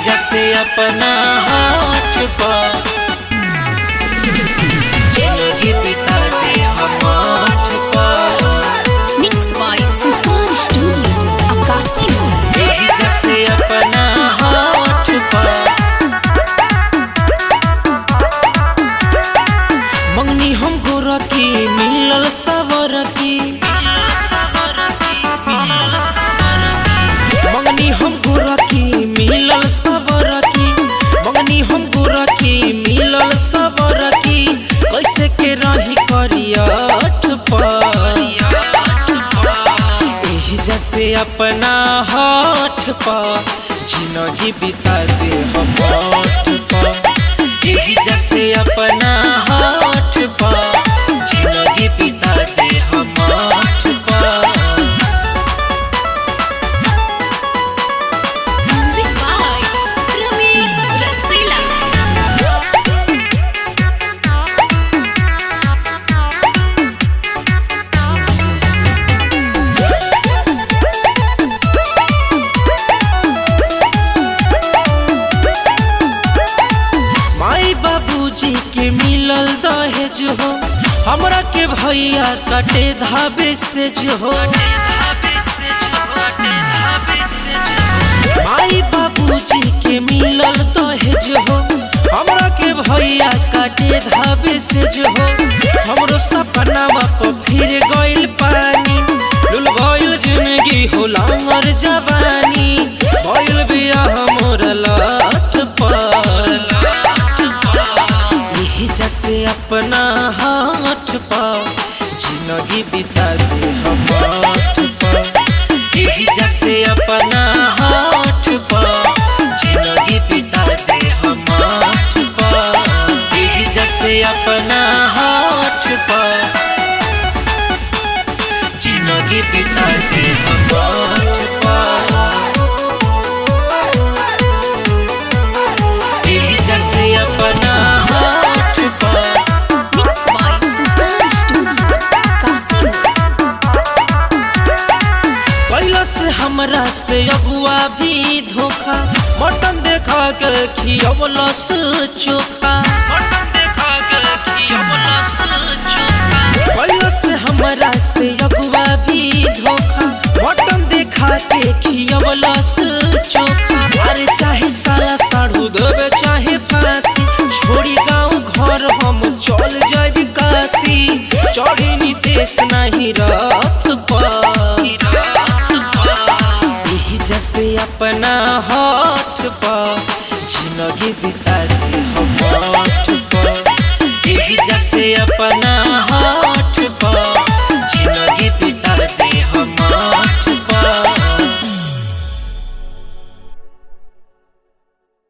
जैसे अपना हाथ पर जिंदगी बिता दे हम आठ पर। मिक्स बाय संस्कार स्टूडियो अक्कासी। जैसे अपना हाथ पर मंगनी हम गोरा की मिलल सवर की, मंगनी हम गोरा की मिलल सवर की, मंगनी हम गोरा की मिलल सवर की। कैसे के रही करियठ पर एही जैसे अपना हाथ पर जिंदगी बिता दे हम आठ पर। एही जैसे अपना हाथ पर जिंदगी बिता दे हम आठ पर। Music by Ramesh Rasila. माई बाबूजी के मिलल दहेज हो, हमरा के भैया काटे धाबे से जो हो। माई बाबूजी के मिलल दहेज हो, हमरा के भैया काटे धाबे से जो हो। हमरो सपना पर फिर गइल पानी, लुल गइल जिंदगी हो लांगर जवानी। भइल बिया हमर लाठ पर एही जैसे अपना हाथ पर जिंदगी बिता दे हम आठ पर। एही जैसे अपना हाथ पर जिंदगी बिता दे हम आठ पर। एही जैसे अपना हाथ पर जिंदगी बिता दे हम आठ पर। एही जैसे अपना हाथ पर मिक्स बाय संस्कार स्टूडियो अक्कासी। कैलस हमरा से अगुआ भी धोखा, मटन देखा के खियवलस चोखा। कैलस हमरा से अगुआ भी धोखा, मटन देखा के खियवलस चोखा। अरे चाहे साला साढ़ू देवे चाहे फांसी, छोड़ी गाँव घर हम चल जाबी काशी। चढ़ी नितेश नहीं रथ पर एही जैसे अपना हाथ पर जिंदगी बिता दे हम आठ पर। एही जैसे अपना हाथ